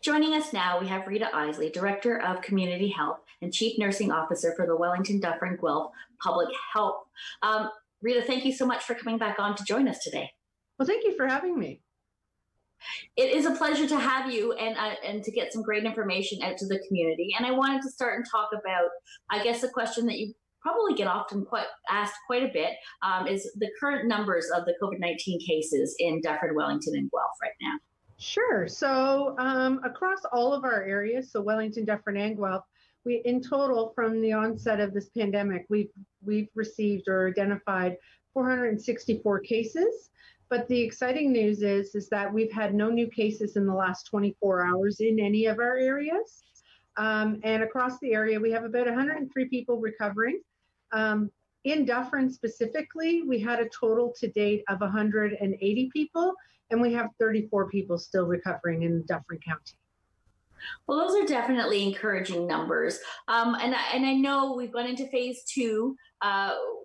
Joining us now, we have Rita Isley, Director of Community Health and Chief Nursing Officer for the Wellington, Dufferin, Guelph Public Health. Rita, thank you so much for coming back on to join us today. Well, thank you for having me. It is a pleasure to have you and to get some great information out to the community. And I wanted to start and talk about, I guess, a question that you probably get often asked quite a bit is the current numbers of the COVID-19 cases in Dufferin, Wellington, and Guelph right now. Sure. So across all of our areas, so Wellington, Dufferin, and Guelph, we in total from the onset of this pandemic, we've received or identified 464 cases. But the exciting news is that we've had no new cases in the last 24 hours in any of our areas. And across the area, we have about 103 people recovering. In Dufferin specifically, we had a total to date of 180 people, and we have 34 people still recovering in Dufferin County. Well, those are definitely encouraging numbers. And I know we've gone into phase 2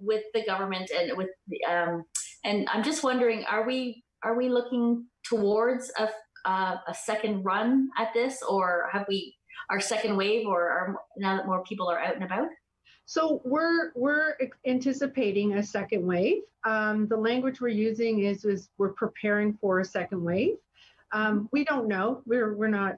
with the government and with the, and I'm just wondering, are we looking towards a second run at this, or have we our second wave, or now that more people are out and about? So we're anticipating a second wave. The language we're using is we're preparing for a second wave. We don't know. We're not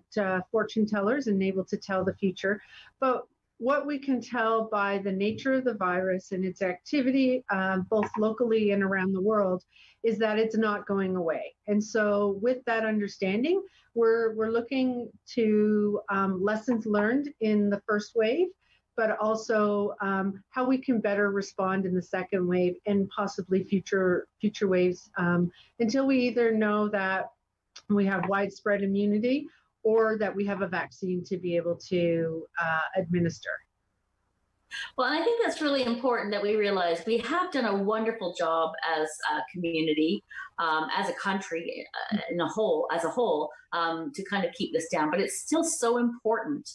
fortune tellers and able to tell the future, but what we can tell by the nature of the virus and its activity, both locally and around the world, is that it's not going away. And so with that understanding, we're looking to lessons learned in the first wave, but also how we can better respond in the second wave and possibly future waves until we either know that we have widespread immunity or that we have a vaccine to be able to administer. Well, I think that's really important that we realize we have done a wonderful job as a community, as a country, as a whole, to kind of keep this down. But it's still so important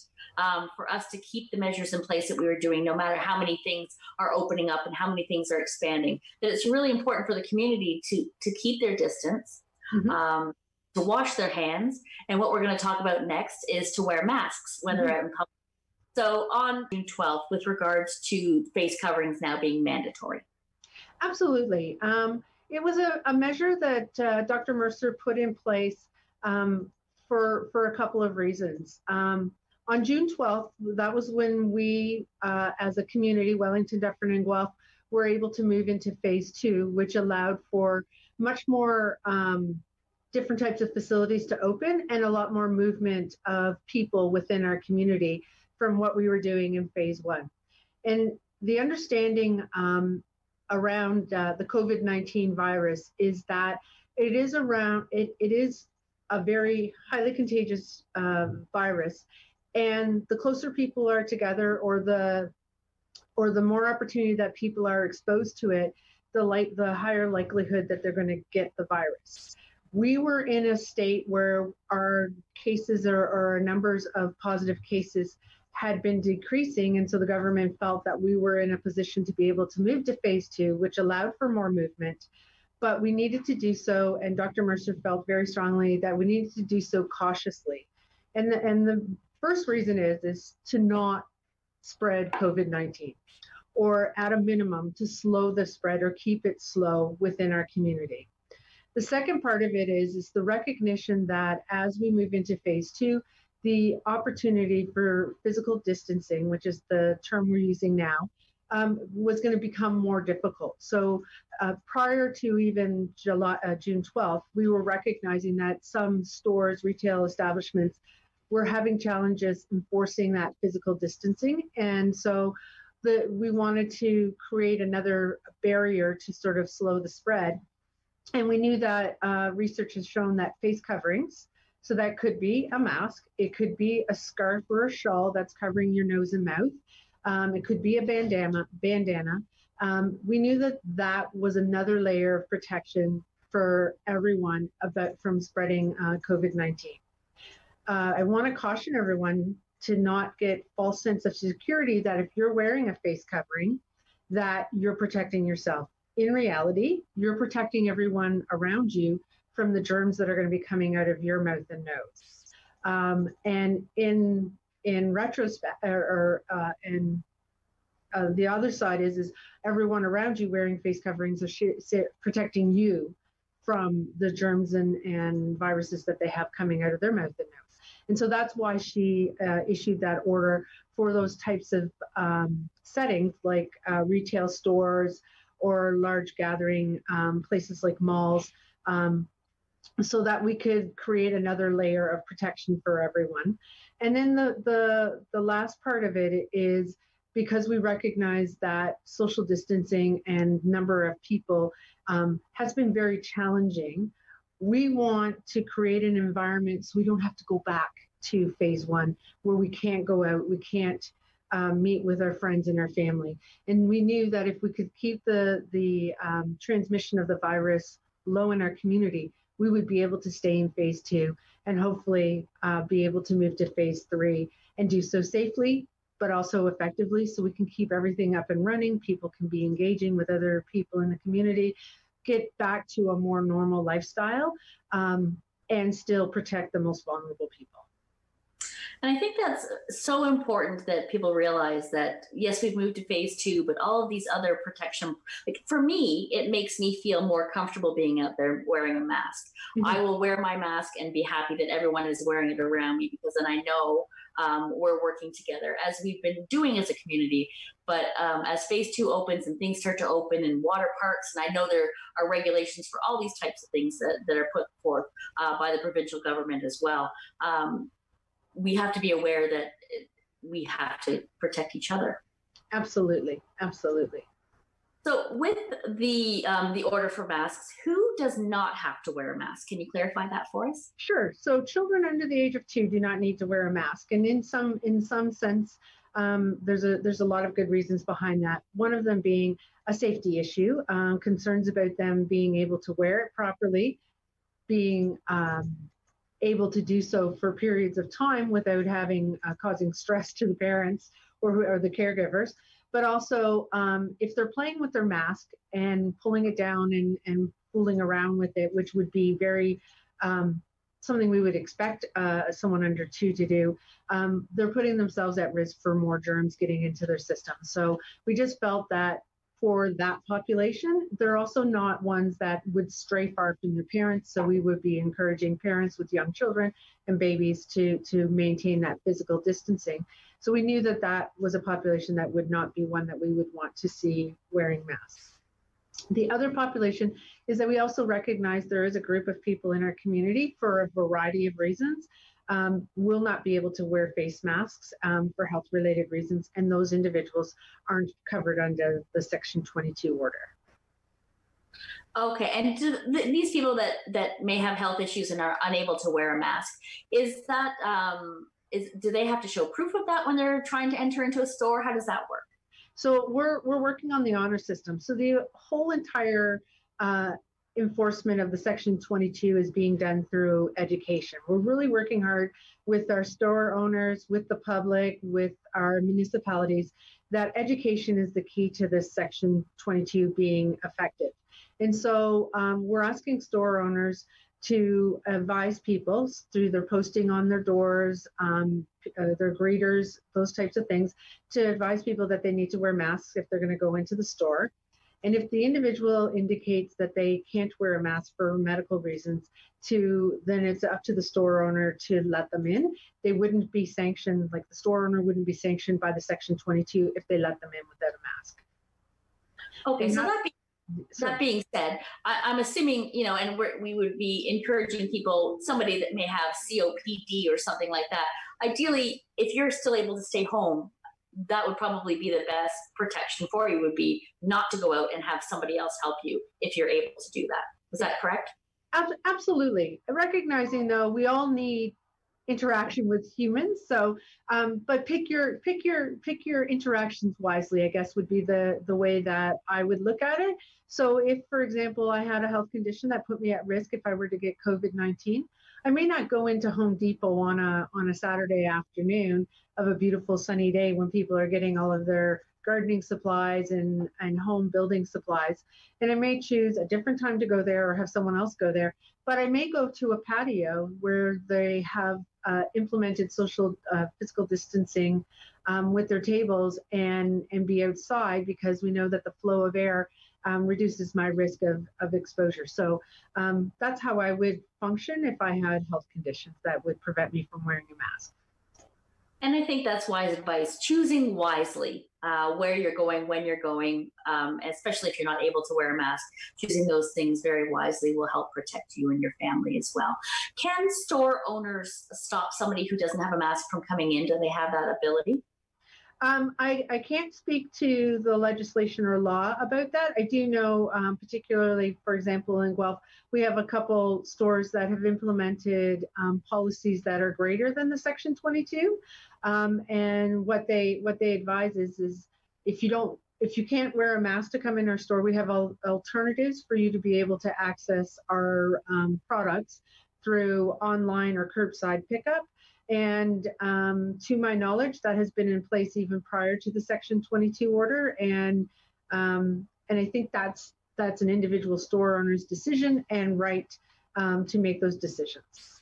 for us to keep the measures in place that we were doing, no matter how many things are opening up and how many things are expanding. That it's really important for the community to keep their distance. Mm-hmm. To wash their hands, and what we're going to talk about next is to wear masks when they're out in public. So on June 12th, with regards to face coverings now being mandatory. Absolutely. It was a measure that Dr. Mercer put in place for a couple of reasons. On June 12th, that was when we, as a community, Wellington, Dufferin, and Guelph, were able to move into phase 2, which allowed for much more different types of facilities to open and a lot more movement of people within our community from what we were doing in phase 1. And the understanding around the COVID-19 virus is that it is a very highly contagious virus, and the closer people are together, or the more opportunity that people are exposed to it, the higher likelihood that they're going to get the virus. We were in a state where our cases or our numbers of positive cases had been decreasing, and so the government felt that we were in a position to be able to move to phase 2, which allowed for more movement, but we needed to do so, and Dr. Mercer felt very strongly that we needed to do so cautiously. And the first reason is to not spread COVID-19, or at a minimum to slow the spread or keep it slow within our community. The second part of it is the recognition that as we move into phase 2, the opportunity for physical distancing, which is the term we're using now, was going to become more difficult. So prior to even June 12th, we were recognizing that some stores, retail establishments, were having challenges enforcing that physical distancing. And so we wanted to create another barrier to sort of slow the spread. And we knew that research has shown that face coverings, so that could be a mask, it could be a scarf or a shawl that's covering your nose and mouth, it could be a bandana. We knew that was another layer of protection for everyone from spreading COVID-19. I want to caution everyone to not get false sense of security that if you're wearing a face covering, that you're protecting yourself. In reality, you're protecting everyone around you from the germs that are going to be coming out of your mouth and nose. And in retrospect, the other side is everyone around you wearing face coverings are protecting you from the germs and viruses that they have coming out of their mouth and nose. And so that's why she issued that order for those types of settings, like retail stores or large gathering places like malls, so that we could create another layer of protection for everyone. And then the last part of it is, because we recognize that social distancing and number of people has been very challenging, we want to create an environment so we don't have to go back to phase one, where we can't go out, we can't meet with our friends and our family. And we knew that if we could keep the transmission of the virus low in our community, we would be able to stay in phase two and hopefully be able to move to phase three and do so safely, but also effectively, so we can keep everything up and running. People can be engaging with other people in the community, get back to a more normal lifestyle, and still protect the most vulnerable people. And I think that's so important that people realize that, yes, we've moved to phase two, but all of these other protection, like for me, it makes me feel more comfortable being out there wearing a mask. Mm-hmm. I will wear my mask and be happy that everyone is wearing it around me, because then I know we're working together, as we've been doing as a community. But as phase two opens and things start to open in water parks, and I know there are regulations for all these types of things that are put forth by the provincial government as well. We have to be aware that we have to protect each other. Absolutely, absolutely. So with the order for masks, who does not have to wear a mask? Can you clarify that for us? Sure. So children under the age of 2 do not need to wear a mask, and in some sense, there's a lot of good reasons behind that. One of them being a safety issue, concerns about them being able to wear it properly, being able to do so for periods of time without having causing stress to the parents or the caregivers. But also, if they're playing with their mask and pulling it down and fooling around with it, which would be very something we would expect someone under 2 to do, they're putting themselves at risk for more germs getting into their system. So we just felt that for that population, they're also not ones that would stray far from their parents. So we would be encouraging parents with young children and babies to maintain that physical distancing. So we knew that that was a population that would not be one that we would want to see wearing masks. The other population is that we also recognize there is a group of people in our community, for a variety of reasons, will not be able to wear face masks for health-related reasons, and those individuals aren't covered under the Section 22 order. Okay, and these people that may have health issues and are unable to wear a mask, is that do they have to show proof of that when they're trying to enter into a store? How does that work? So we're working on the honor system. So the whole entire enforcement of the Section 22 is being done through education. We're really working hard with our store owners, with the public, with our municipalities, that education is the key to this Section 22 being effective. And so we're asking store owners to advise people through their posting on their doors, their greeters, those types of things, to advise people that they need to wear masks if they're going to go into the store. And if the individual indicates that they can't wear a mask for medical reasons, then it's up to the store owner to let them in. They wouldn't be sanctioned, like the store owner wouldn't be sanctioned by the Section 22 if they let them in without a mask. Okay, and so that being said, I'm assuming, and we would be encouraging people, somebody that may have COPD or something like that. Ideally, if you're still able to stay home, that would probably be the best protection for you, would be not to go out and have somebody else help you if you're able to do that. Is that correct? Absolutely. Recognizing, though, we all need interaction with humans. So, but pick your interactions wisely, I guess, would be the way that I would look at it. So if, for example, I had a health condition that put me at risk if I were to get COVID-19, I may not go into Home Depot on a Saturday afternoon of a beautiful sunny day when people are getting all of their gardening supplies and home building supplies. And I may choose a different time to go there or have someone else go there. But I may go to a patio where they have implemented social physical distancing with their tables and be outside, because we know that the flow of air reduces my risk of exposure. So that's how I would function if I had health conditions that would prevent me from wearing a mask. And I think that's wise advice. Choosing wisely where you're going, when you're going, especially if you're not able to wear a mask, choosing those things very wisely will help protect you and your family as well. Can store owners stop somebody who doesn't have a mask from coming in? Do they have that ability? I can't speak to the legislation or law about that. I do know, particularly, for example, in Guelph, we have a couple stores that have implemented policies that are greater than the Section 22. And what they advise is if you can't wear a mask to come in our store, we have alternatives for you to be able to access our products through online or curbside pickup. And to my knowledge, that has been in place even prior to the Section 22 order. And I think that's an individual store owner's decision and right to make those decisions.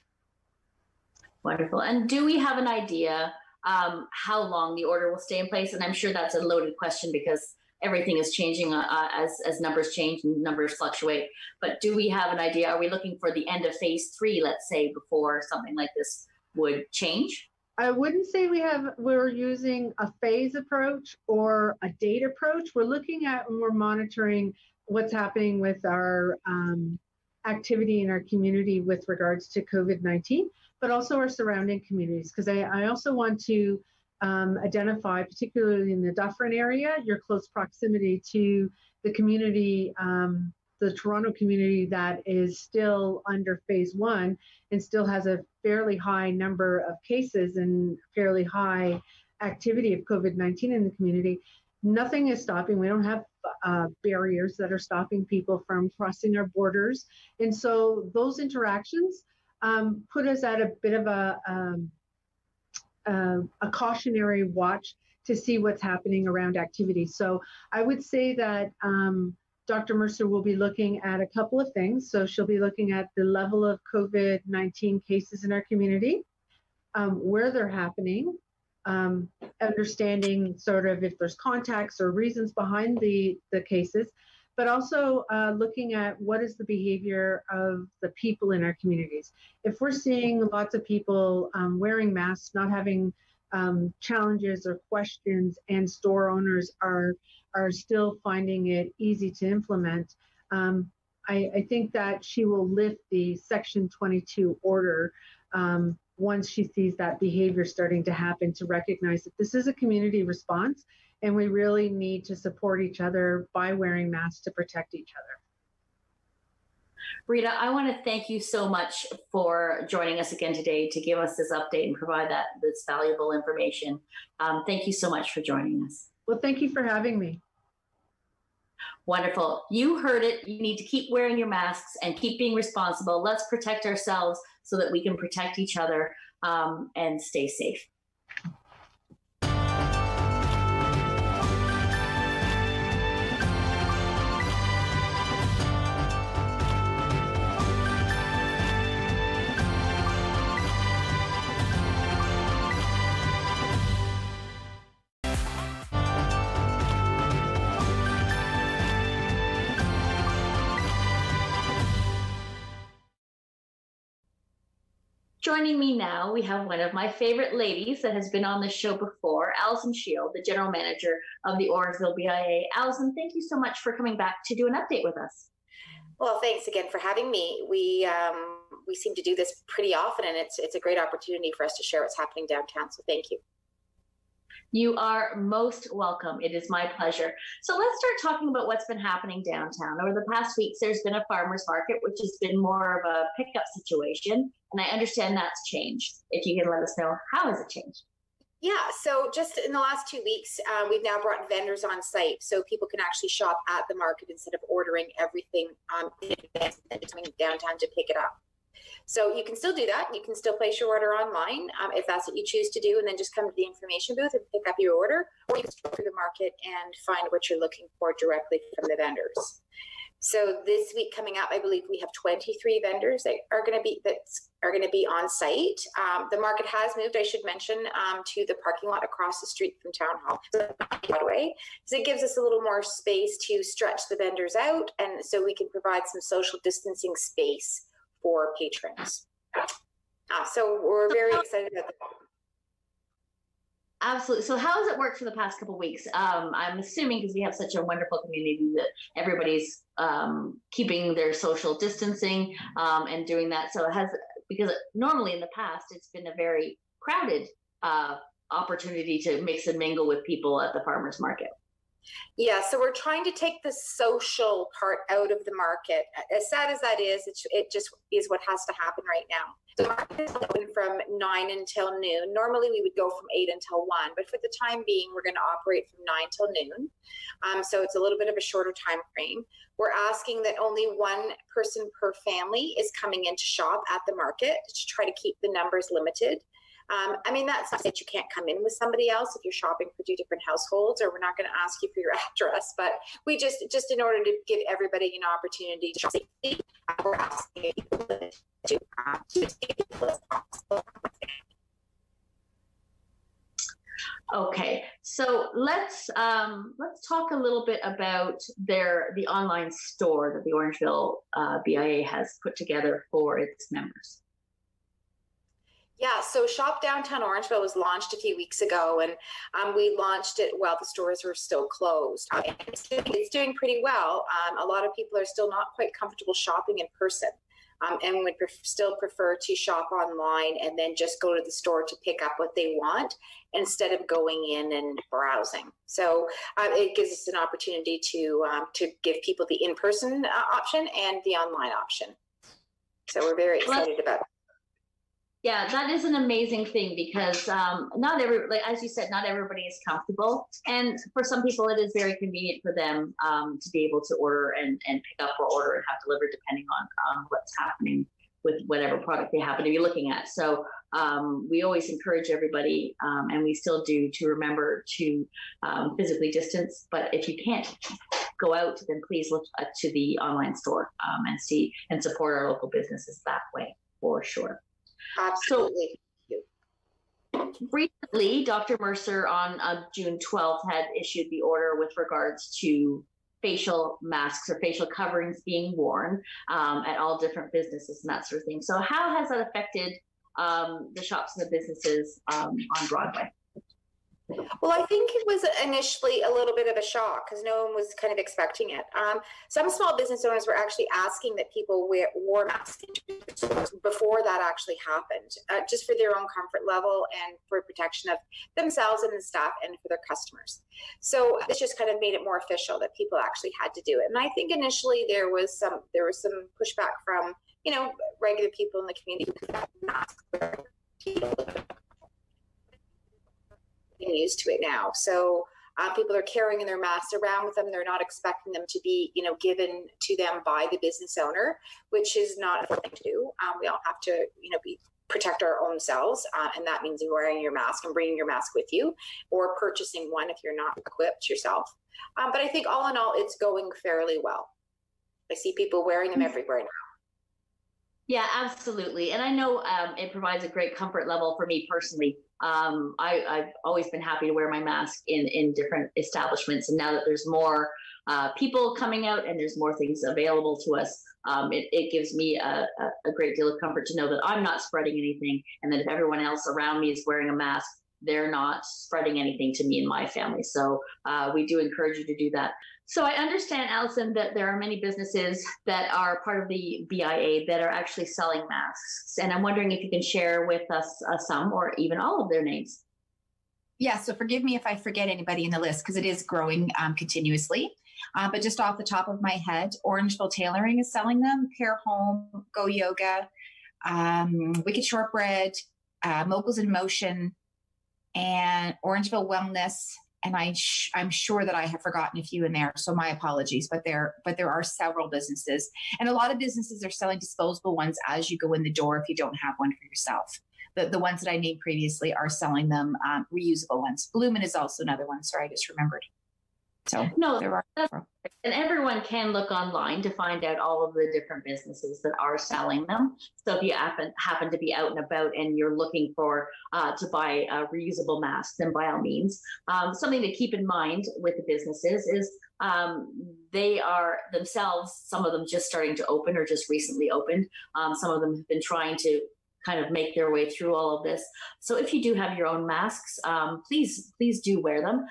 Wonderful. And do we have an idea how long the order will stay in place? And I'm sure that's a loaded question because everything is changing as numbers change and numbers fluctuate. But do we have an idea? Are we looking for the end of phase 3, let's say, before something like this would change? I wouldn't say we're using a phase approach or a date approach. We're looking at and we're monitoring what's happening with our activity in our community with regards to COVID-19, but also our surrounding communities. Because I also want to identify, particularly in the Dufferin area, your close proximity to the community, the Toronto community that is still under phase 1 and still has a fairly high number of cases and fairly high activity of COVID-19 in the community. Nothing is stopping. We don't have barriers that are stopping people from crossing our borders. And so those interactions put us at a bit of a cautionary watch to see what's happening around activity. So I would say that Dr. Mercer will be looking at a couple of things. So she'll be looking at the level of COVID-19 cases in our community, where they're happening, understanding sort of if there's contacts or reasons behind the cases, but also looking at what is the behavior of the people in our communities. If we're seeing lots of people wearing masks, not having challenges or questions, and store owners are still finding it easy to implement, I think that she will lift the Section 22 order once she sees that behavior starting to happen, to recognize that this is a community response and we really need to support each other by wearing masks to protect each other. Rita, I want to thank you so much for joining us again today to give us this update and provide this valuable information. Thank you so much for joining us. Well, thank you for having me. Wonderful. You heard it. You need to keep wearing your masks and keep being responsible. Let's protect ourselves so that we can protect each other and stay safe. Joining me now, we have one of my favorite ladies that has been on the show before, Alison Scheel, the General Manager of the Orangeville BIA. Alison, thank you so much for coming back to do an update with us. Well, thanks again for having me. We seem to do this pretty often, and it's a great opportunity for us to share what's happening downtown, so thank you. You are most welcome. It is my pleasure. So let's start talking about what's been happening downtown. Over the past weeks, there's been a farmer's market, which has been more of a pickup situation. And I understand that's changed. If you can let us know, how has it changed? Yeah, so just in the last 2 weeks, we've now brought vendors on site so people can actually shop at the market instead of ordering everything in advance and just coming downtown to pick it up. So you can still do that. You can still place your order online if that's what you choose to do, and then just come to the information booth and pick up your order, or you can go through the market and find what you're looking for directly from the vendors. So this week coming up, I believe we have 23 vendors that are going to be on site. The market has moved, I should mention, to the parking lot across the street from Town Hall. So, by the way, so it gives us a little more space to stretch the vendors out, and so we can provide some social distancing space for patrons. So we're very excited about that. Absolutely. So how has it worked for the past couple of weeks? I'm assuming because we have such a wonderful community that everybody's keeping their social distancing and doing that. So because normally in the past, it's been a very crowded opportunity to mix and mingle with people at the farmers market. Yeah, so we're trying to take the social part out of the market. As sad as that is, it just is what has to happen right now. The market is open from 9 until noon. Normally we would go from 8 until 1, but for the time being, we're going to operate from 9 till noon. So it's a little bit of a shorter time frame. We're asking that only one person per family is coming in to shop at the market to try to keep the numbers limited. I mean, that's not that you can't come in with somebody else if you're shopping for 2 different households, or we're not going to ask you for your address, but we just in order to give everybody an opportunity to shop safely, we're asking people to as possible. Okay, so let's talk a little bit about the online store that the Orangeville BIA has put together for its members. Yeah, so Shop Downtown Orangeville was launched a few weeks ago, and we launched it while the stores were still closed. It's doing pretty well. A lot of people are still not quite comfortable shopping in person, and would still prefer to shop online and then just go to the store to pick up what they want instead of going in and browsing. So it gives us an opportunity to give people the in-person option and the online option. So we're very excited about it. Yeah, that is an amazing thing because as you said, not everybody is comfortable. And for some people, it is very convenient for them to be able to order and pick up or order and have delivered depending on what's happening with whatever product they happen to be looking at. So we always encourage everybody, and we still do, to remember to physically distance. But if you can't go out, then please look to the online store and see and support our local businesses that way, for sure. Absolutely. So recently, Dr. Mercer on June 12th had issued the order with regards to facial masks or facial coverings being worn at all different businesses and that sort of thing. So how has that affected the shops and the businesses on Broadway? Well, I think it was initially a little bit of a shock because no one was kind of expecting it. Some small business owners were actually asking that people wore masks before that actually happened, just for their own comfort level and for protection of themselves and the staff and for their customers. So this just kind of made it more official that people actually had to do it. And I think initially there was some pushback from, regular people in the community who had masks. Used to it now, so people are carrying their masks around with them. They're not expecting them to be, given to them by the business owner, which is not a thing to do. We all have to, protect our own selves, and that means you wearing your mask and bringing your mask with you, or purchasing one if you're not equipped yourself. But I think all in all, it's going fairly well. I see people wearing them everywhere now. Yeah, absolutely. And I know it provides a great comfort level for me personally. I've always been happy to wear my mask in different establishments. And now that there's more people coming out and there's more things available to us, it gives me a great deal of comfort to know that I'm not spreading anything. And that if everyone else around me is wearing a mask, they're not spreading anything to me and my family. So we do encourage you to do that. So I understand, Alison, that there are many businesses that are part of the BIA that are actually selling masks. And I'm wondering if you can share with us some or even all of their names. Yeah, so forgive me if I forget anybody in the list because it is growing continuously. But just off the top of my head, Orangeville Tailoring is selling them, Care Home, Go Yoga, Wicked Shortbread, Moguls in Motion, and Orangeville Wellness, And I'm sure that I have forgotten a few in there, so my apologies. But there are several businesses, and a lot of businesses are selling disposable ones as you go in the door if you don't have one for yourself. The ones that I named previously are selling them reusable ones. Bloomin' is also another one. Sorry, I just remembered. So no, there are. And everyone can look online to find out all of the different businesses that are selling them. So if you happen to be out and about and you're looking for to buy reusable masks, then by all means. Something to keep in mind with the businesses is they are themselves, some of them just starting to open or just recently opened. Some of them have been trying to kind of make their way through all of this. So if you do have your own masks, please do wear them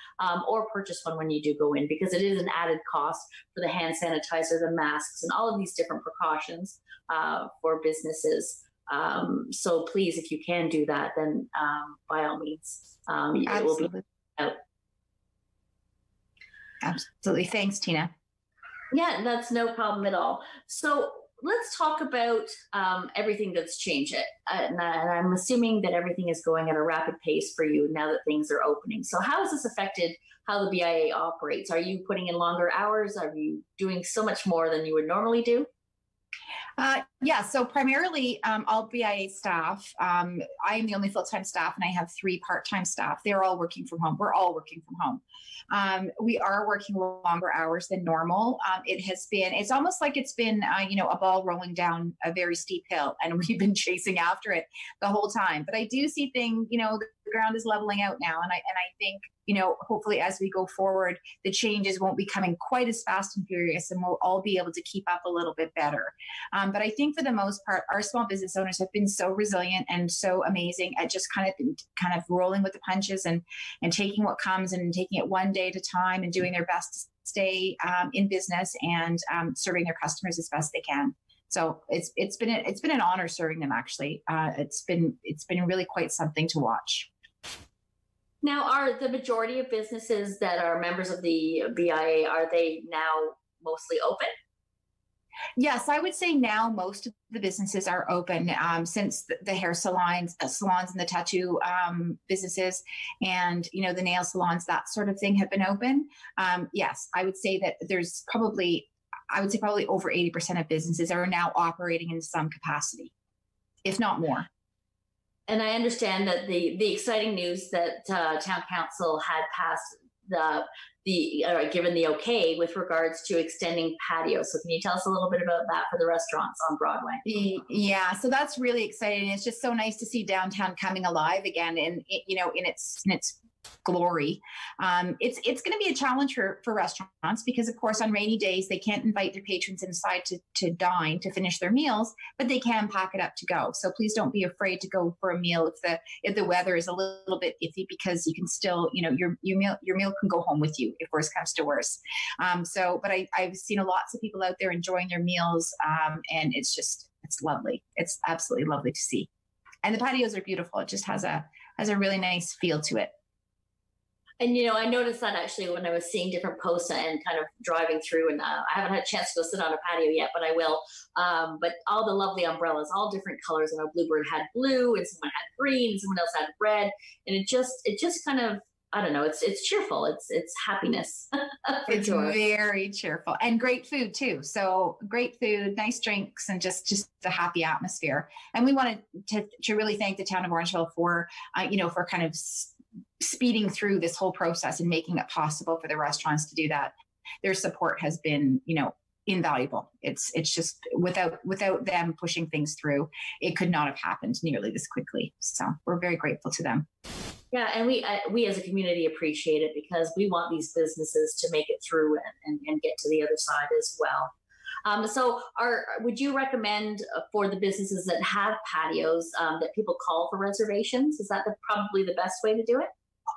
or purchase one when you do go in, because it is an added cost for the hand sanitizer, the masks, and all of these different precautions for businesses. So please, if you can do that, then by all means, it will be out. Absolutely. Thanks, Tina. Yeah, that's no problem at all. So let's talk about everything that's changed. And I'm assuming that everything is going at a rapid pace for you now that things are opening. So how has this affected how the BIA operates? Are you putting in longer hours? Are you doing so much more than you would normally do? Yeah, so primarily all BIA staff. I am the only full-time staff, and I have 3 part-time staff. They're all working from home. We're all working from home. We are working longer hours than normal. It's almost like it's been, a ball rolling down a very steep hill, and we've been chasing after it the whole time. But I do see things, the ground is leveling out now, and I think, hopefully as we go forward, the changes won't be coming quite as fast and furious, and we'll all be able to keep up a little bit better. But I think for the most part, our small business owners have been so resilient and so amazing at just kind of rolling with the punches and taking what comes and taking it one day at a time and doing their best to stay in business and serving their customers as best they can. So it's been an honor serving them. Actually, it's been really quite something to watch. Now, are the majority of businesses that are members of the BIA, are they now mostly open? Yes, I would say now most of the businesses are open since the hair salons and the tattoo businesses and, the nail salons, that sort of thing have been open. Yes, I would say that there's probably over 80% of businesses are now operating in some capacity, if not more. And I understand that the exciting news that Town Council had passed given the okay with regards to extending patios. So can you tell us a little bit about that for the restaurants on Broadway? Yeah, so that's really exciting. It's just so nice to see downtown coming alive again, in its glory. It's going to be a challenge for restaurants because, of course, on rainy days, they can't invite their patrons inside to dine, to finish their meals, but they can pack it up to go. So please don't be afraid to go for a meal if the weather is a little bit iffy, because you can still, your meal can go home with you if worse comes to worse. But I've seen lots of people out there enjoying their meals, and it's lovely. It's absolutely lovely to see. And the patios are beautiful. It just has a really nice feel to it. And, I noticed that actually when I was seeing different posts and kind of driving through, and I haven't had a chance to go sit on a patio yet, but I will. But all the lovely umbrellas, all different colors. I know Bluebird had blue and someone had green and someone else had red. And it just kind of, I don't know, it's cheerful. It's happiness. It's sure. Very cheerful and great food too. So great food, nice drinks, and just a happy atmosphere. And we wanted to really thank the town of Orangeville for kind of speeding through this whole process and making it possible for the restaurants to do that. Their support has been, invaluable. It's just without them pushing things through, it could not have happened nearly this quickly. So we're very grateful to them. Yeah, and we as a community appreciate it because we want these businesses to make it through and get to the other side as well. So would you recommend for the businesses that have patios that people call for reservations? Is that probably the best way to do it?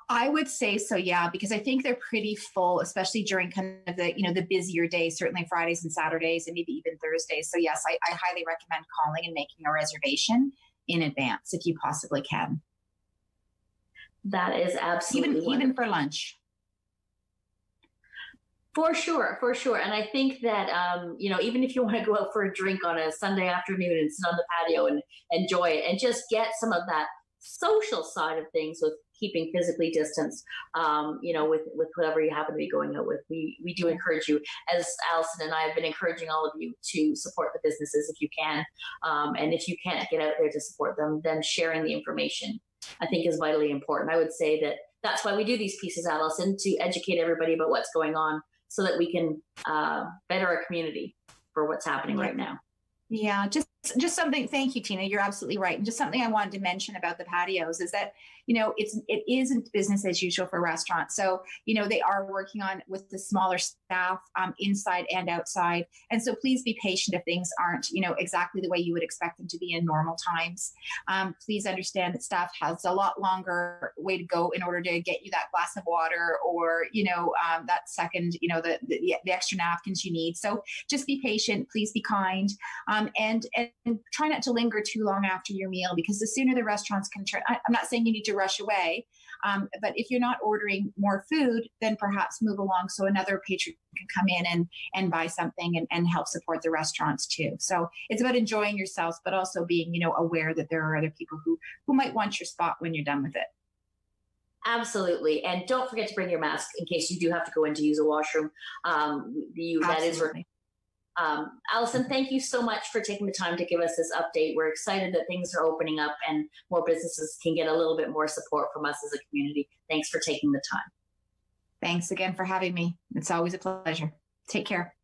I would say so, yeah, because I think they're pretty full, especially during kind of the busier days, certainly Fridays and Saturdays and maybe even Thursdays. So yes, I highly recommend calling and making a reservation in advance if you possibly can. That is absolutely even for lunch. For sure. And I think that, even if you want to go out for a drink on a Sunday afternoon and sit on the patio and enjoy it and just get some of that social side of things with keeping physically distanced, with whoever you happen to be going out with. We do encourage you, as Alison and I have been encouraging all of you, to support the businesses if you can. And if you can't get out there to support them, then sharing the information, I think, is vitally important. I would say that that's why we do these pieces, Alison, to educate everybody about what's going on so that we can better our community for what's happening right now. Yeah, just something. Thank you, Tina. You're absolutely right. And just something I wanted to mention about the patios is that, it isn't business as usual for restaurants. So, they are working on with the smaller staff inside and outside. And so please be patient if things aren't, exactly the way you would expect them to be in normal times. Please understand that staff has a lot longer way to go in order to get you that glass of water or, that second, the extra napkins you need. So just be patient. Please be kind. And try not to linger too long after your meal, because the sooner the restaurants can turn, I'm not saying you need to rush away, but if you're not ordering more food, then perhaps move along so another patron can come in and buy something and help support the restaurants too. So it's about enjoying yourselves, but also being, aware that there are other people who might want your spot when you're done with it. Absolutely. And don't forget to bring your mask in case you do have to go in to use a washroom. That is Alison, thank you so much for taking the time to give us this update. We're excited that things are opening up and more businesses can get a little bit more support from us as a community. Thanks for taking the time. Thanks again for having me. It's always a pleasure. Take care.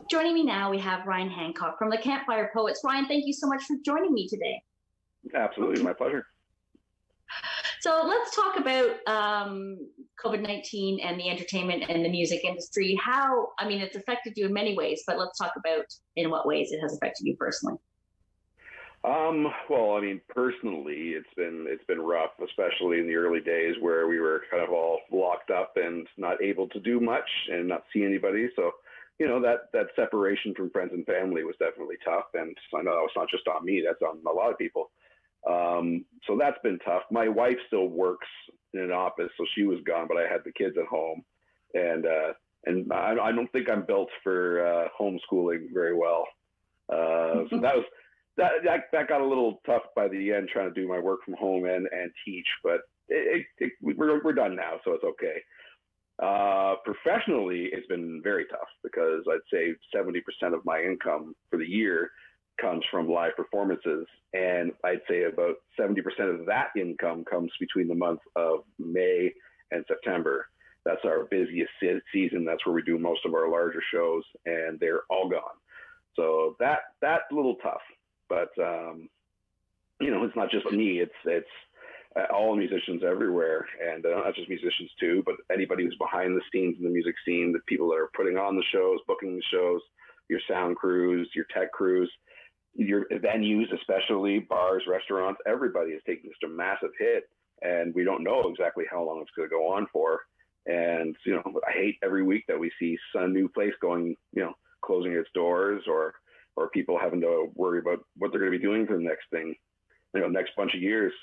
Joining me now, we have Ryan Hancock from the Campfire Poets. Ryan, thank you so much for joining me today. Absolutely, my pleasure. So let's talk about COVID-19 and the entertainment and the music industry. It's affected you in many ways, but let's talk about in what ways it has affected you personally. Personally, it's been rough, especially in the early days where we were kind of all locked up and not able to do much and not see anybody. So, that separation from friends and family was definitely tough. And I know it's not just on me, that's on a lot of people. So that's been tough. My wife still works in an office, so she was gone, but I had the kids at home. And I don't think I'm built for homeschooling very well. So that got a little tough by the end, trying to do my work from home and teach, but we're done now, so it's okay. Professionally, it's been very tough because I'd say 70% of my income for the year comes from live performances, and I'd say about 70% of that income comes between the month of May and September. That's our busiest season. That's where we do most of our larger shows, and they're all gone. So that's a little tough. But it's not just me. It's all musicians everywhere, and not just musicians too, but anybody who's behind the scenes in the music scene, the people that are putting on the shows, booking the shows, your sound crews, your tech crews. your venues, especially bars, restaurants, everybody is taking just a massive hit, and we don't know exactly how long it's going to go on for. And, you know, I hate every week that we see some new place going, you know, closing its doors, or people having to worry about what they're going to be doing for the next thing, you know, next bunch of years.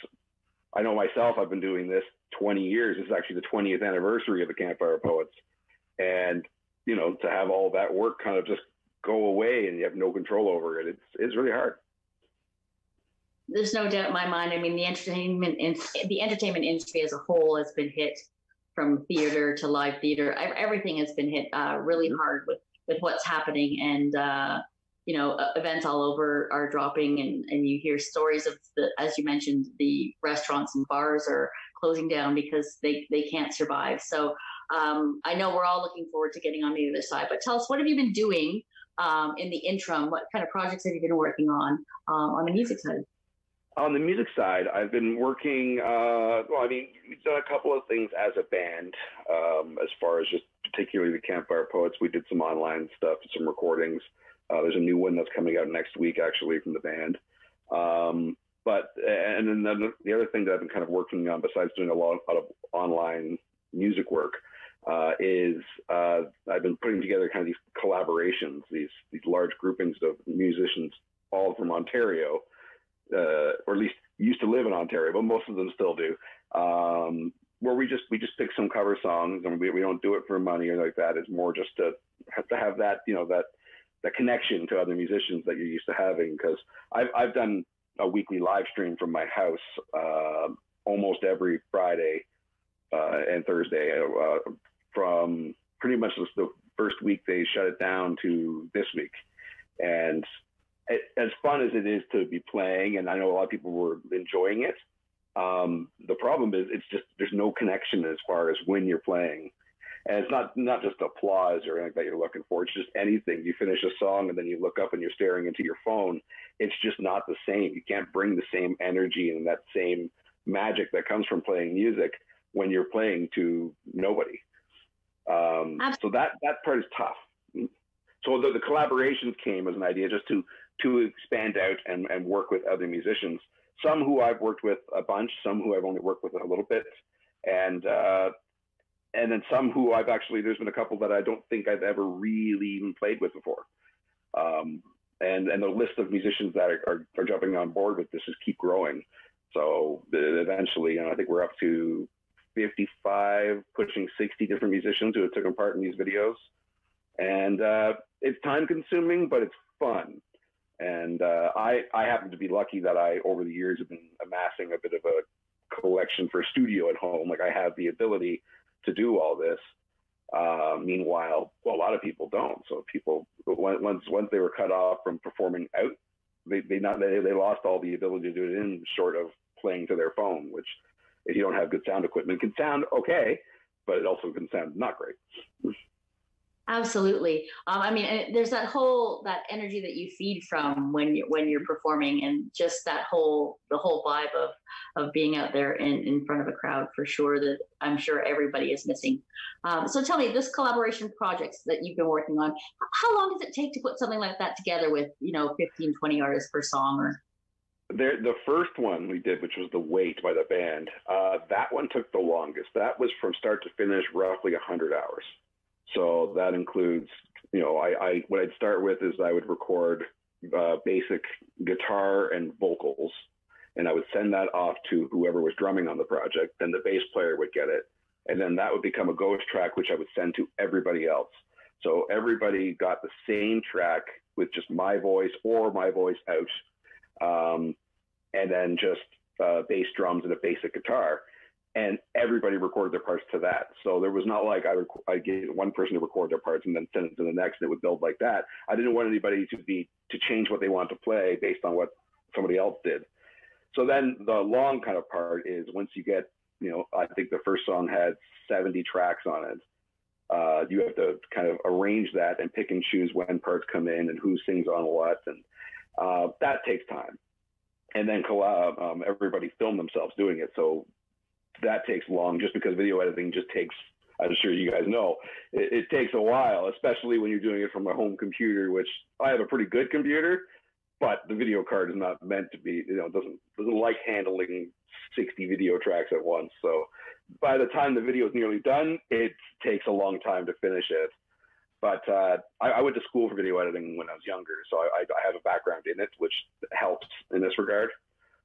I know myself, I've been doing this 20 years. This is actually the 20th anniversary of the Campfire Poets. And, you know, to have all that work kind of just go away and you have no control over it, it's really hard. There's no doubt in my mind. I mean, the entertainment industry as a whole has been hit, from theater to live theater. Everything has been hit really hard with what's happening. And, you know, events all over are dropping, and you hear stories of as you mentioned, the restaurants and bars are closing down because they can't survive. So I know we're all looking forward to getting on the other side, but tell us, what have you been doing in the interim? What kind of projects have you been working on the music side? On the music side, I've been working, well, I mean, we've done a couple of things as a band, as far as just particularly the Campfire Poets. We did some online stuff, some recordings. There's a new one that's coming out next week, actually, from the band. And then the other thing that I've been kind of working on, besides doing a lot of online music work, is I've been putting together kind of these collaborations, these large groupings of musicians, all from Ontario, or at least used to live in Ontario, but most of them still do. Where we just pick some cover songs, and we don't do it for money or like that. It's more just to have that, you know, that connection to other musicians that you're used to having. Because I've done a weekly live stream from my house almost every Friday and Thursday, from pretty much the first week they shut it down to this week. And as fun as it is to be playing, and I know a lot of people were enjoying it, the problem is it's just there's no connection as far as when you're playing. And it's not just applause or anything that you're looking for. It's just anything. You finish a song and then you look up and you're staring into your phone. It's just not the same. You can't bring the same energy and that same magic that comes from playing music when you're playing to nobody. So that part is tough. So the collaborations came as an idea just to expand out and work with other musicians. Some who I've worked with a bunch, some who I've only worked with a little bit, and then some who there's been a couple that I don't think I've ever really even played with before. And the list of musicians that are jumping on board with this is keep growing. So eventually, you know, I think we're up to 55, pushing 60 different musicians who have taken part in these videos. And it's time consuming, but it's fun. And I happen to be lucky that I, over the years, have been amassing a bit of a collection for a studio at home. Like, I have the ability to do all this. Meanwhile, well, a lot of people don't. So people, once they were cut off from performing out, they lost all the ability to do it in short of playing to their phone, which, if you don't have good sound equipment, can sound okay, but it also can sound not great. Absolutely. I mean, there's that energy that you feed from when you're performing, and just the whole vibe of being out there in front of a crowd, for sure, that I'm sure everybody is missing. So tell me, this collaboration projects that you've been working on, how long does it take to put something like that together with, 15, 20 artists per song? Or the first one we did, which was The Wait by the band, that one took the longest. That was from start to finish roughly 100 hours. So that includes, what I'd start with is I would record basic guitar and vocals, and I would send that off to whoever was drumming on the project. Then the bass player would get it, and then that would become a ghost track, which I would send to everybody else. So everybody got the same track with just my voice or my voice out, and then just bass drums and a basic guitar. And everybody recorded their parts to that. So there was not like I'd get one person to record their parts and then send it to the next, and it would build like that. I didn't want anybody to change what they want to play based on what somebody else did. So then the long kind of part is once you get, I think the first song had 70 tracks on it. You have to kind of arrange that and pick and choose when parts come in and who sings on what. And that takes time. And then everybody filmed themselves doing it. So that takes long, just because video editing just takes, I'm sure you guys know, it takes a while, especially when you're doing it from a home computer, which I have a pretty good computer, but the video card is not meant to be, doesn't like handling 60 video tracks at once. So by the time the video is nearly done, it takes a long time to finish it. But I went to school for video editing when I was younger, so I have a background in it, which helps in this regard.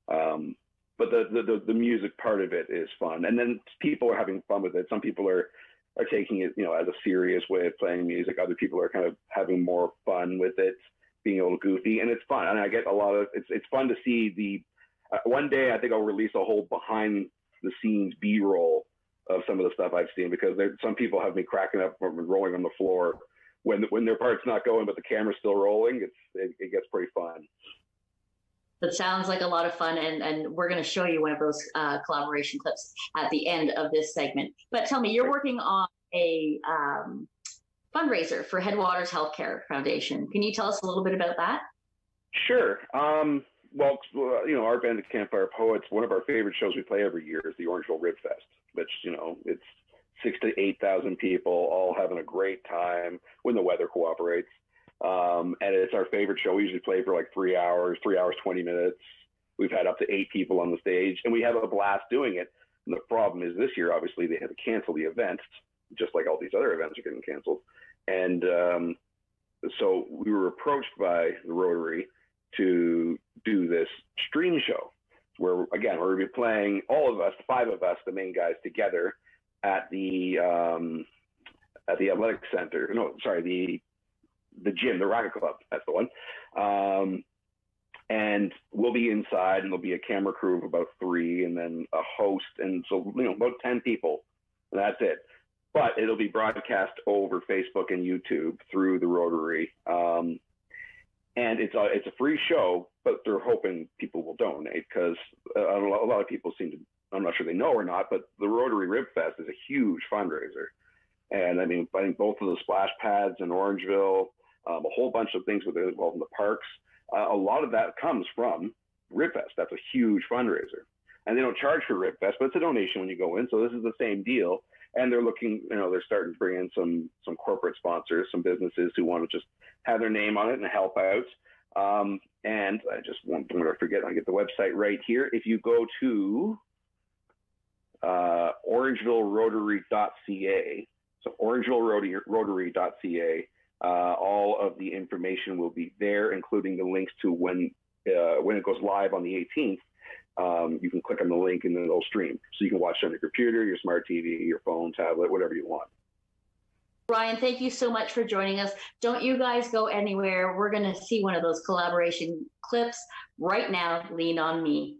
But the music part of it is fun, and then people are having fun with it. Some people are taking it, as a serious way of playing music. Other people are kind of having more fun with it, being a little goofy, and it's fun. And I get a lot of it's fun to see the. One day, I think I'll release a whole behind the scenes B-roll of some of the stuff I've seen, because some people have me cracking up and rolling on the floor when their part's not going, but the camera's still rolling. It gets pretty fun. That sounds like a lot of fun, and we're going to show you one of those collaboration clips at the end of this segment. But tell me, you're working on a fundraiser for Headwaters Healthcare Foundation. Can you tell us a little bit about that? Sure. Well, our band, the Campfire Poets, one of our favorite shows we play every year is the Orangeville Rib Fest, which, it's 6,000 to 8,000 people all having a great time when the weather cooperates. And it's our favorite show. We usually play for like 3 hours, 20 minutes. We've had up to 8 people on the stage, and we have a blast doing it. And the problem is this year, obviously, they had to cancel the event, just like all these other events are getting canceled. And so we were approached by the Rotary to do this stream show where, again, we're going to be playing, all of us, 5 of us, the main guys, together at the athletic center. No, sorry, the gym, the Rocket Club, that's the one. And we'll be inside, and there'll be a camera crew of about 3, and then a host, and so about 10 people, and that's it. But it'll be broadcast over Facebook and YouTube through the Rotary. And it's a free show, but they're hoping people will donate, because a lot of people seem to, I'm not sure they know or not, but the Rotary Rib Fest is a huge fundraiser. And I think both of the splash pads in Orangeville, a whole bunch of things with it, well, in the parks, a lot of that comes from Rib Fest. That's a huge fundraiser. And they don't charge for Rib Fest, but it's a donation when you go in. So this is the same deal. And they're looking, they're starting to bring in some corporate sponsors, some businesses who want to just have their name on it and help out. And I just don't want to forget, I get the website right here. If you go to OrangevilleRotary.ca, so OrangevilleRotary.ca, all of the information will be there, including the links to when it goes live on the 18th. You can click on the link and then it'll stream. So you can watch it on your computer, your smart TV, your phone, tablet, whatever you want. Ryan, thank you so much for joining us. Don't you guys go anywhere. We're going to see one of those collaboration clips right now. Lean on me.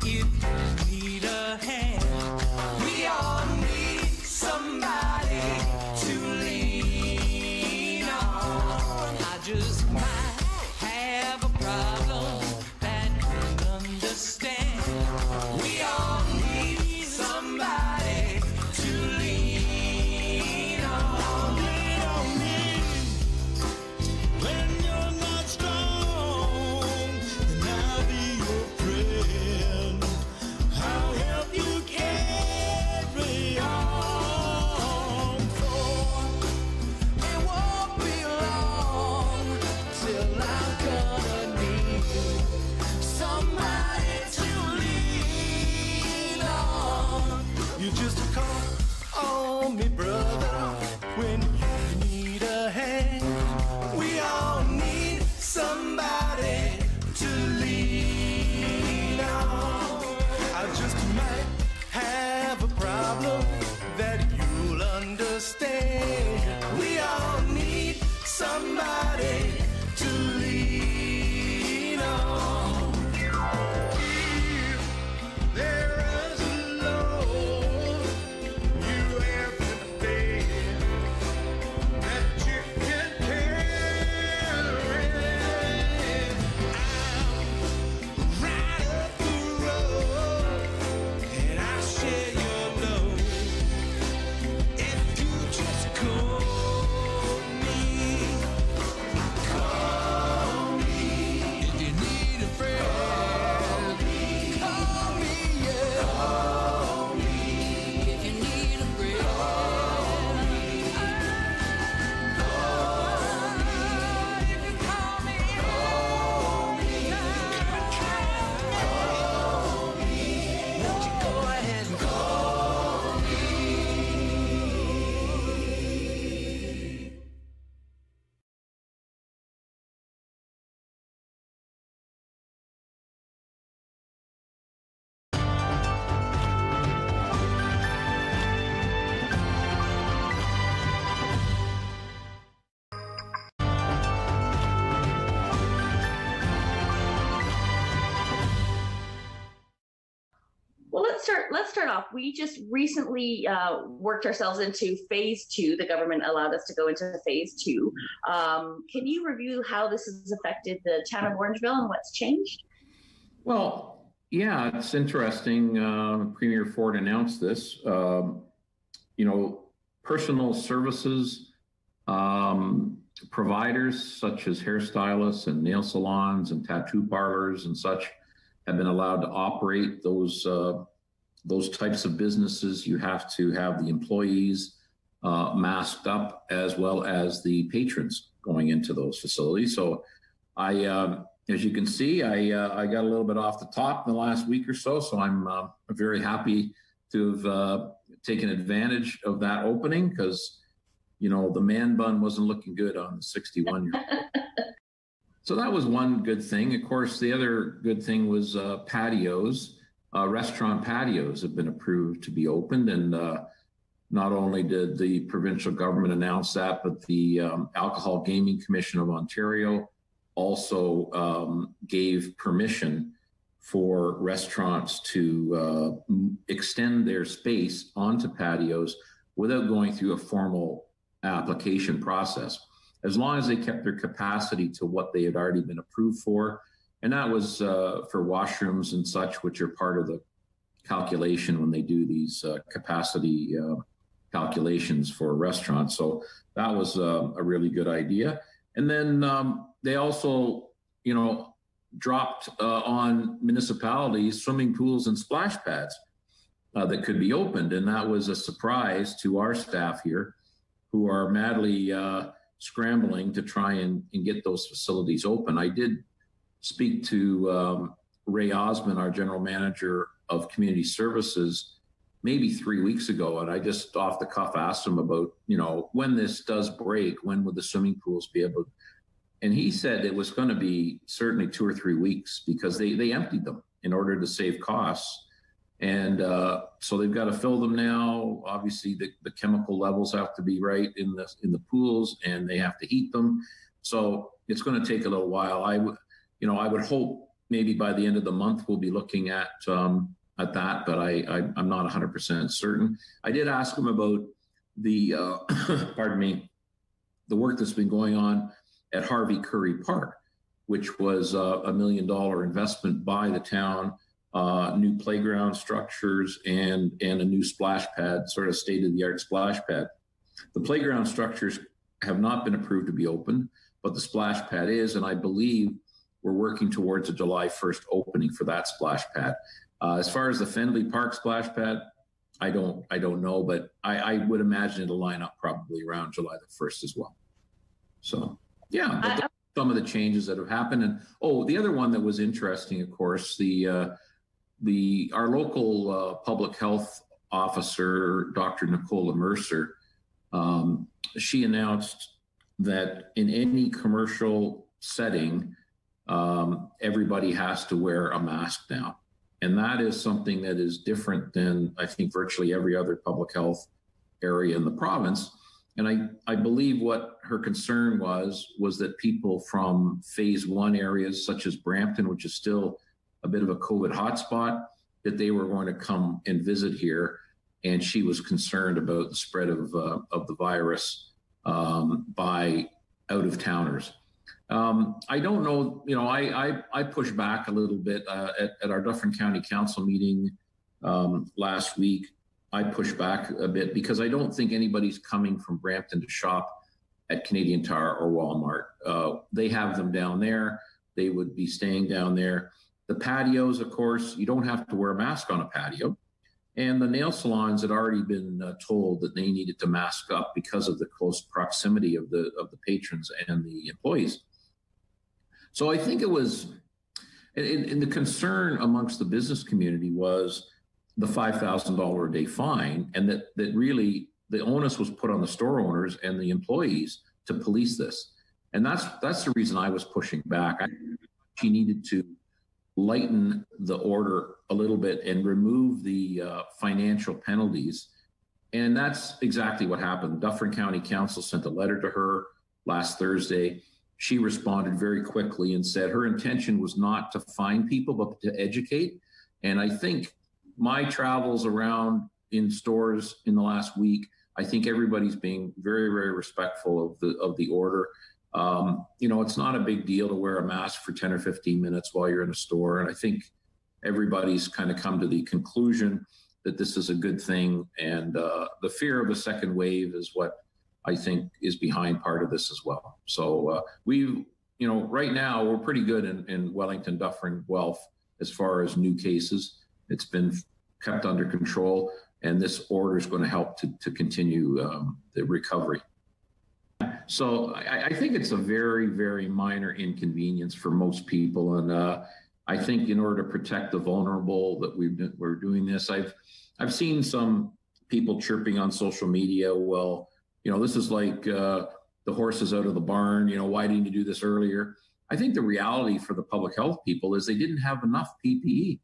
If you need a hand, we all need let's start off. We just recently worked ourselves into phase 2. The government allowed us to go into phase 2. Can you review how this has affected the town of Orangeville and what's changed? Well, yeah, it's interesting. Premier Ford announced this. Personal services providers such as hairstylists and nail salons and tattoo parlors and such have been allowed to operate those types of businesses. You have to have the employees masked up as well as the patrons going into those facilities. So as you can see, I got a little bit off the top in the last week or so. So I'm very happy to have taken advantage of that opening because, the man bun wasn't looking good on the 61-year-old. So that was one good thing. Of course, the other good thing was patios. Restaurant patios have been approved to be opened. And not only did the provincial government announce that, but the Alcohol Gaming Commission of Ontario also gave permission for restaurants to extend their space onto patios without going through a formal application process, as long as they kept their capacity to what they had already been approved for. And that was for washrooms and such, which are part of the calculation when they do these capacity calculations for restaurants. So that was a really good idea. And then they also, dropped on municipalities swimming pools and splash pads that could be opened. And that was a surprise to our staff here, who are madly scrambling to try and get those facilities open. I did speak to Ray Osmond, our general manager of community services, maybe 3 weeks ago. And I just off the cuff asked him about, when this does break, when would the swimming pools be able to? And he said it was going to be certainly 2 or 3 weeks because they emptied them in order to save costs. And so they've got to fill them now. Obviously, the chemical levels have to be right in the pools, and they have to heat them. So it's going to take a little while. I would hope maybe by the end of the month we'll be looking at that, but I'm not 100% certain. I did ask him about the the work that's been going on at Harvey Curry Park, which was a $1 million investment by the town. New playground structures and a new splash pad, sort of state-of-the-art splash pad. The playground structures have not been approved to be opened, but the splash pad is, and I believe we're working towards a July 1st opening for that splash pad. As far as the Fendley Park splash pad, I don't know, but I would imagine it'll line up probably around July the 1st as well. So yeah, some of the changes that have happened. And the other one that was interesting, of course, our local public health officer, Dr. Nicola Mercer, she announced that in any commercial setting, everybody has to wear a mask now. And that is something that is different than, I think, virtually every other public health area in the province. And I believe what her concern was that people from phase 1 areas, such as Brampton, which is still a bit of a COVID hotspot, that they were going to come and visit here. And she was concerned about the spread of the virus by out-of-towners. I don't know, I pushed back a little bit at our Dufferin County Council meeting last week. I pushed back a bit because I don't think anybody's coming from Brampton to shop at Canadian Tire or Walmart. They have them down there. They would be staying down there. The patios, of course, you don't have to wear a mask on a patio. And the nail salons had already been told that they needed to mask up because of the close proximity of the patrons and the employees. So I think it was, and the concern amongst the business community was the $5,000 a day fine, and that really the onus was put on the store owners and the employees to police this. And that's the reason I was pushing back. She needed to lighten the order a little bit and remove the financial penalties. And that's exactly what happened. Dufferin County Council sent a letter to her last Thursday. She responded very quickly and said her intention was not to fine people, but to educate. And I think my travels around in stores in the last week, I think everybody's being very, very respectful of the order. It's not a big deal to wear a mask for 10 or 15 minutes while you're in a store. And I think everybody's kind of come to the conclusion that this is a good thing. And the fear of a second wave is what I think is behind part of this as well. So right now we're pretty good in Wellington, Dufferin, Guelph, as far as new cases. It's been kept under control, and this order is going to help to continue the recovery. So I think it's a very, very minor inconvenience for most people. And I think in order to protect the vulnerable that we're doing this. I've seen some people chirping on social media, well, this is like the horses out of the barn, why didn't you do this earlier? I think the reality for the public health people is they didn't have enough PPE.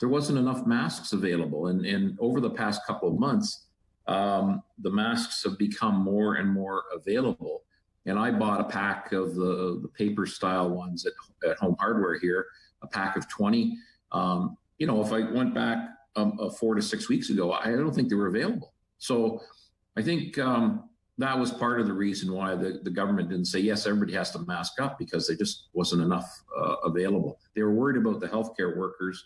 There wasn't enough masks available. And over the past couple of months, the masks have become more and more available. And I bought a pack of the paper style ones at Home Hardware here, a pack of 20. If I went back 4 to 6 weeks ago, I don't think they were available. So I think that was part of the reason why the government didn't say, yes, everybody has to mask up, because there just wasn't enough available. They were worried about the healthcare workers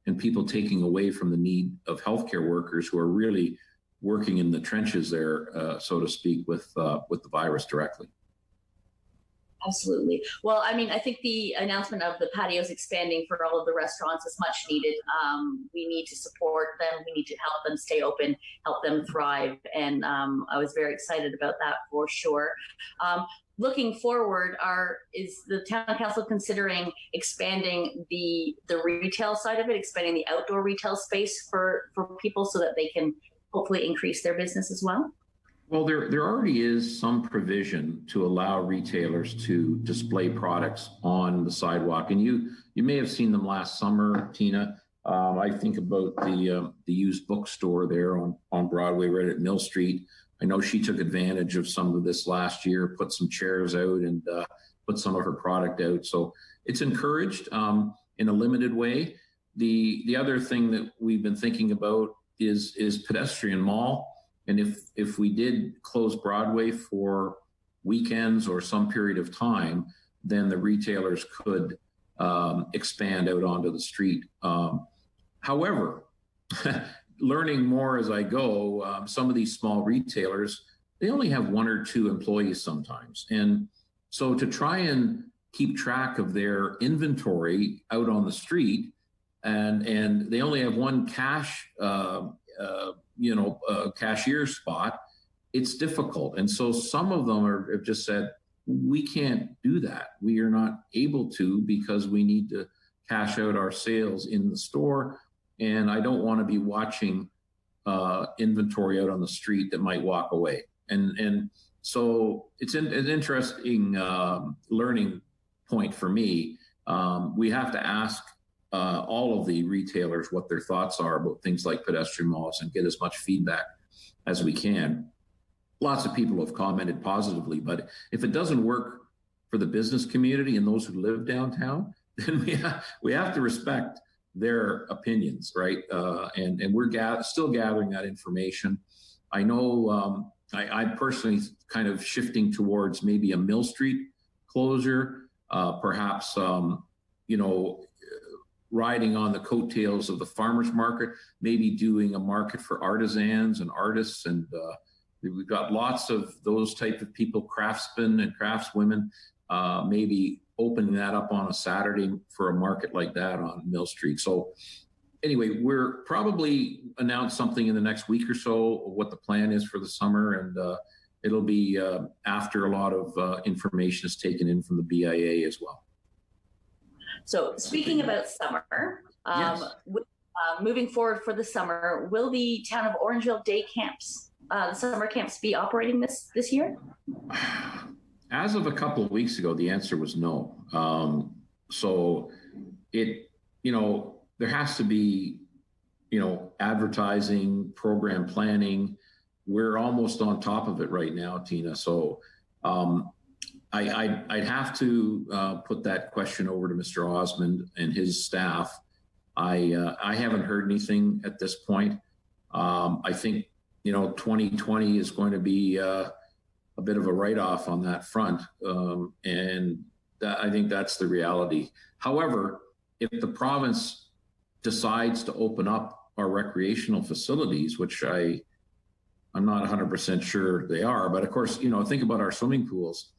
and people taking away from the need of healthcare workers who are really working in the trenches there, so to speak, with the virus directly. Absolutely. Well, I think the announcement of the patios expanding for all of the restaurants is much needed. We need to support them. We need to help them stay open, help them thrive. And I was very excited about that for sure. Looking forward, is the town council considering expanding the retail side of it, expanding the outdoor retail space for people so that they can hopefully increase their business as well? Well, there already is some provision to allow retailers to display products on the sidewalk. And you may have seen them last summer, Tina. I think about the used bookstore there on Broadway, right at Mill Street. I know she took advantage of some of this last year, put some chairs out and put some of her product out. So it's encouraged in a limited way. The other thing that we've been thinking about is Pedestrian Mall. And if we did close Broadway for weekends or some period of time, then the retailers could expand out onto the street. However, learning more as I go, some of these small retailers, they only have 1 or 2 employees sometimes. And so to try and keep track of their inventory out on the street, and they only have one cashier spot, it's difficult. And so some of them have just said, we can't do that. We are not able to, because we need to cash out our sales in the store. And I don't want to be watching inventory out on the street that might walk away. And so it's an interesting learning point for me. We have to ask all of the retailers what their thoughts are about things like pedestrian malls and get as much feedback as we can. Lots of people have commented positively, but if it doesn't work for the business community and those who live downtown, then we have to respect their opinions, right? And we're still gathering that information. I know I personally kind of shifting towards maybe a Mill Street closure, perhaps, riding on the coattails of the farmers market, maybe doing a market for artisans and artists. And we've got lots of those type of people, craftsmen and craftswomen, maybe opening that up on a Saturday for a market like that on Mill Street. So anyway, we're probably announce something in the next week or so of what the plan is for the summer. And it'll be after a lot of information is taken in from the BIA as well. So speaking about summer, yes. Moving forward for the summer, will the town of Orangeville day camps, the summer camps, be operating this year? As of a couple of weeks ago, the answer was no. So there has to be, advertising, program planning. We're almost on top of it right now, Tina. So I'd have to put that question over to Mr. Osmond and his staff I haven't heard anything at this point. I think 2020 is going to be a bit of a write-off on that front, and I think that's the reality. However, if the province decides to open up our recreational facilities, which I'm not 100% sure they are, but of course, think about our swimming pools.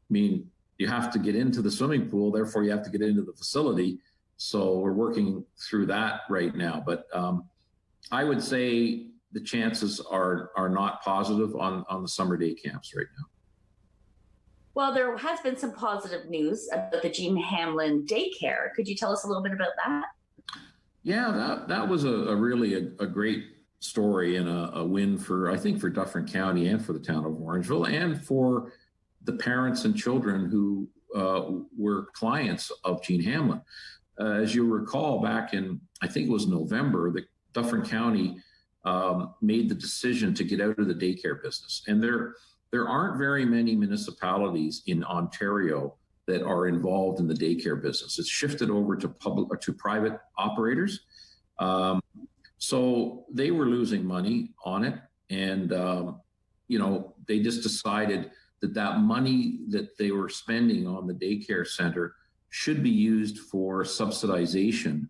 I mean, you have to get into the swimming pool, therefore you have to get into the facility. So we're working through that right now. But I would say the chances are not positive on the summer day camps right now. Well, there has been some positive news about the Hamlin Day Care. Could you tell us a little bit about that? Yeah, that was a really a great story and a win for Dufferin County and for the town of Orangeville and for the parents and children who were clients of Jean Hamlin. As you recall, back in, I think it was November, the Dufferin County made the decision to get out of the daycare business. And there aren't very many municipalities in Ontario that are involved in the daycare business. It's shifted over to private operators. So they were losing money on it. And, they just decided that money that they were spending on the daycare center should be used for subsidization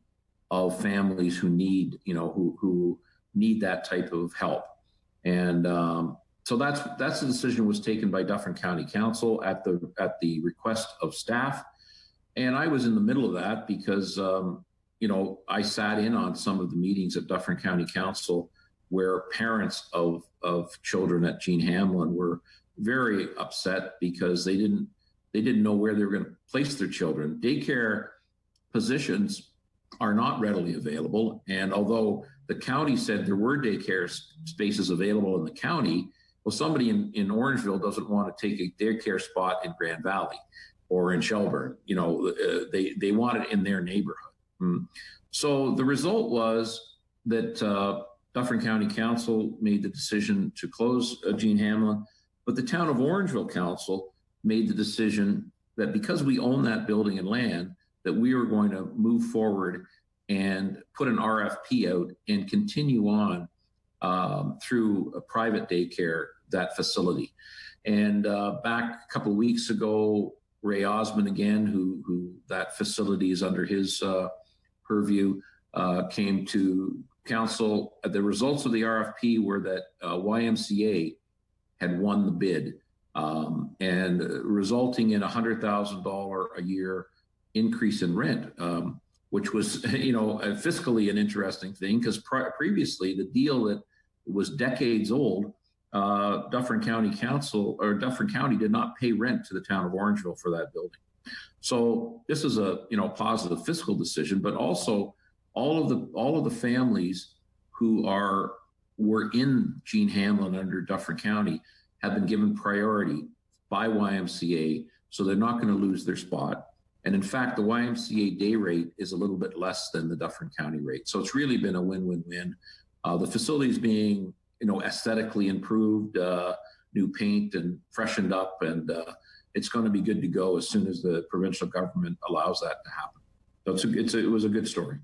of families who need, who need that type of help. And so that's the decision was taken by Dufferin County Council at the request of staff. And I was in the middle of that because, I sat in on some of the meetings at Dufferin County Council where parents of children at Jean Hamlin were very upset because they didn't know where they were going to place their children. Daycare positions are not readily available. And although the county said there were daycare spaces available in the county, well, somebody in Orangeville doesn't want to take a daycare spot in Grand Valley or in Shelburne. They want it in their neighborhood. So the result was that Dufferin County Council made the decision to close Jean Hamlin, but the town of Orangeville Council made the decision that because we own that building and land, that we were going to move forward and put an RFP out and continue on through a private daycare, that facility. And back a couple of weeks ago, Ray Osmond again, who that facility is under his purview, came to council. The results of the RFP were that YMCA had won the bid, and resulting in $100,000 a year increase in rent, which was, fiscally an interesting thing because previously the deal that was decades old, Dufferin County Council or Dufferin County did not pay rent to the town of Orangeville for that building. So this is a positive fiscal decision, but also all of the families who were in Jean Hamlin under Dufferin County have been given priority by YMCA, so they're not going to lose their spot. And in fact, the YMCA day rate is a little bit less than the Dufferin County rate. So it's really been a win-win-win. The facilities being, aesthetically improved, new paint and freshened up, and it's going to be good to go as soon as the provincial government allows that to happen. So it was a good story.